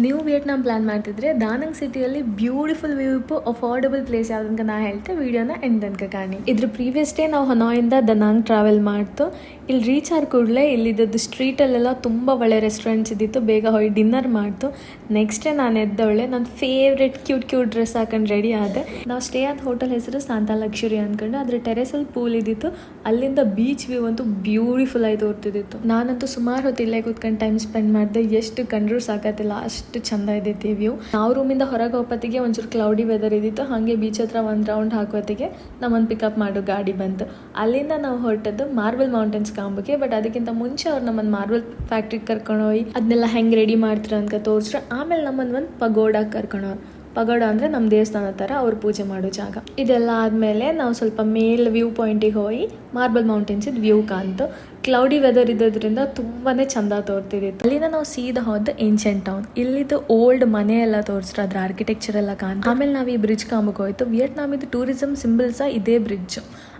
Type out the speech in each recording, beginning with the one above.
ನೀವು Vietnam plan ಮಾಡ್ತಿದ್ರೆ ದಾನಂಗ್ ಸಿಟಿಯಲ್ಲಿ ಬ್ಯೂಟಿಫುಲ್ ವ್ಯೂ ಅಫೋರ್ಡಬಲ್ ಪ್ಲೇಸ್ ಯಾವ್ದಂತ ನಾ ಹೇಳ್ತೆ ವಿಡಿಯೋನ ಎಂಡ್ ತನಕ ಕಾಣಿ. ಇದ್ರ ಪ್ರೀವಿಯಸ್ ಡೇ ನಾವು ಹನಾಯಿಂದ ದನಾಂಗ್ ಟ್ರಾವೆಲ್ ಮಾಡ್ತು. ಇಲ್ಲಿ ರೀಚ್ ಆದ ಕೂಡಲೇ ಇಲ್ಲಿದ್ದು ಸ್ಟ್ರೀಟಲ್ಲೆಲ್ಲ ತುಂಬ ಒಳ್ಳೆ ರೆಸ್ಟೋರೆಂಟ್ಸ್ ಇದ್ದಿತ್ತು. ಬೇಗ ಹೋಗಿ ಡಿನ್ನರ್ ಮಾಡ್ತು. ನೆಕ್ಸ್ಟ್ ಡೇ ನಾನು ಎದ್ದವಳೆ ನನ್ನ ಫೇವ್ರೆಟ್ ಕ್ಯೂಟ್ ಡ್ರೆಸ್ ಹಾಕೊಂಡು ರೆಡಿ ಆದೆ. ನಾವು ಸ್ಟೇ ಆದ ಹೋಟೆಲ್ ಹೆಸರು ಸಾಂತಾ ಲಕ್ಷರಿ ಅಂದ್ಕೊಂಡು ಅದ್ರ ಟೆರೆಸಲ್ಲಿ ಪೂಲ್ ಇದ್ದಿತ್ತು. ಅಲ್ಲಿಂದ ಬೀಚ್ ವ್ಯೂ ಅಂತೂ ಬ್ಯೂಟಿಫುಲ್ ಆಗಿ ತೋರ್ತಿದ್ದಿತ್ತು. ನಾನಂತೂ ಸುಮಾರು ಹೊತ್ತು ಇಲ್ಲೇ ಕೂತ್ಕೊಂಡು ಟೈಮ್ ಸ್ಪೆಂಡ್ ಮಾಡಿದೆ. ಎಷ್ಟು ಕಂಡ್ರೂ ಸಾಕತ್ತಿಲ್ಲ, ಅಷ್ಟು ಚಂದ ಇದ್ದೈತಿ ವ್ಯೂ. ನಾವು ರೂಮಿಂದ ಹೊರಗೆ ಹೋಗೋತ್ತಿಗೆ ಒಂಚೂರು ಕ್ಲೌಡಿ ವೆದರ್ ಇದ್ದಿತ್ತು. ಹಾಗೆ ಬೀಚ್ ಹತ್ರ ಒಂದು ರೌಂಡ್ ಹಾಕೋತ್ತಿಗೆ ನಮ್ಮನ್ನು ಪಿಕಪ್ ಮಾಡೋ ಗಾಡಿ ಬಂತು. ಅಲ್ಲಿಂದ ನಾವು ಹೊರಟದ್ದು ಮಾರ್ಬಲ್ ಮೌಂಟೇನ್ಸ್ ಕಾಂಬಕ್ಕೆ. ಬಟ್ ಅದಕ್ಕಿಂತ ಮುಂಚೆ ಅವ್ರು ನಮ್ಮನ್ನು ಮಾರ್ಬಲ್ ಫ್ಯಾಕ್ಟ್ರಿಗೆ ಕರ್ಕೊಂಡು ಹೋಗಿ ಅದನ್ನೆಲ್ಲ ಹೆಂಗೆ ರೆಡಿ ಮಾಡ್ತಾರೆ ಅಂತ ತೋರಿಸ್ರೆ ಆಮೇಲೆ ನಮ್ಮನ್ನು ಒಂದು ಪಗೋಡಾಗೆ ಕರ್ಕೊಂಡವ್ರು. ಪಗೋಡ ಅಂದರೆ ನಮ್ಮ ದೇವಸ್ಥಾನ ಥರ ಅವ್ರು ಪೂಜೆ ಮಾಡೋ ಜಾಗ. ಇದೆಲ್ಲ ಆದಮೇಲೆ ನಾವು ಸ್ವಲ್ಪ ಮೇಲ್ ವ್ಯೂ ಪಾಯಿಂಟಿಗೆ ಹೋಗಿ ಮಾರ್ಬಲ್ ಮೌಂಟೇನ್ಸಿದ ವ್ಯೂ ಕಾಣ್ತು. ಕ್ಲೌಡಿ ವೆದರ್ ಇದ್ದದ್ರಿಂದ ತುಂಬಾ ಚಂದ ತೋರ್ತಿದ್ದಿತ್ತು. ಅಲ್ಲಿಂದ ನಾವು ಸೀದಾ ಹೋದ ಏನ್ಷಿಯಂಟ್ ಟೌನ್. ಇಲ್ಲಿದ್ದು ಓಲ್ಡ್ ಮನೆ ಎಲ್ಲ ತೋರಿಸ್ರು, ಅದ್ರ ಆರ್ಕಿಟೆಕ್ಚರ್ ಎಲ್ಲ ಕಾಣ್ತು. ಆಮೇಲೆ ನಾವು ಈ ಬ್ರಿಡ್ಜ್ ಕಾಂಬಕ್ಕೆ ಹೋಯ್ತು. ವಿಯೆಟ್ನಾಮಿದು ಟೂರಿಸಮ್ ಸಿಂಬಲ್ಸ ಇದೇ ಬ್ರಿಡ್ಜ್.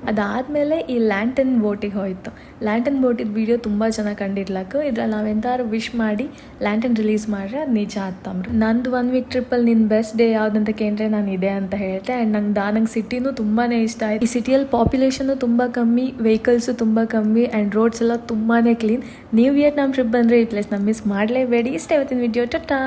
ಅದಾದಮೇಲೆ ಈ ಲ್ಯಾಂಟನ್ ಬೋಟಿಗೆ ಹೋಯ್ತು. ಲ್ಯಾಂಟನ್ ಬೋಟಿದ ವಿಡಿಯೋ ತುಂಬ ಚೆನ್ನಾಗಿ ಕಂಡಿರ್ಲಕ್ಕ. ಇದ್ರಲ್ಲಿ ನಾವು ಎಂತಾರು ವಿಶ್ ಮಾಡಿ ಲ್ಯಾಂಟನ್ ರಿಲೀಸ್ ಮಾಡ್ರೆ ಅದು ನಿಜ ಆಗ್ತಂಬ್ರು. ನಂದು 1 ವೀಕ್ ಟ್ರಿಪ್ಪಲ್ಲಿ ನಿನ್ನ ಬೆಸ್ಟ್ ಡೇ ಯಾವುದಂತ ಕೇಳಿದ್ರೆ ನಾನು ಇದೆ ಅಂತ ಹೇಳ್ತೆ. ಆ್ಯಂಡ್ ನಂಗೆ ದಾನಂಗ್ ಸಿಟಿನೂ ತುಂಬಾ ಇಷ್ಟ ಆಯ್ತು. ಈ ಸಿಟಿಯಲ್ಲಿ ಪಾಪ್ಯುಲೇಷನ್ನು ತುಂಬ ಕಮ್ಮಿ, ವೆಹಿಕಲ್ಸು ತುಂಬ ಕಮ್ಮಿ ಆ್ಯಂಡ್ ರೋಡ್ಸ್ ಎಲ್ಲ ತುಂಬಾ ಕ್ಲೀನ್. ನೀವು ವಿಯೆಟ್ನಾಂ ಟ್ರಿಪ್ ಬಂದರೆ ಈ ಪ್ಲೇಸ್ನ ಮಿಸ್ ಮಾಡಲೇಬೇಡಿ. ಇಷ್ಟ ಇವತ್ತಿನ ವಿಡಿಯೋ. ಟಾಟಾ.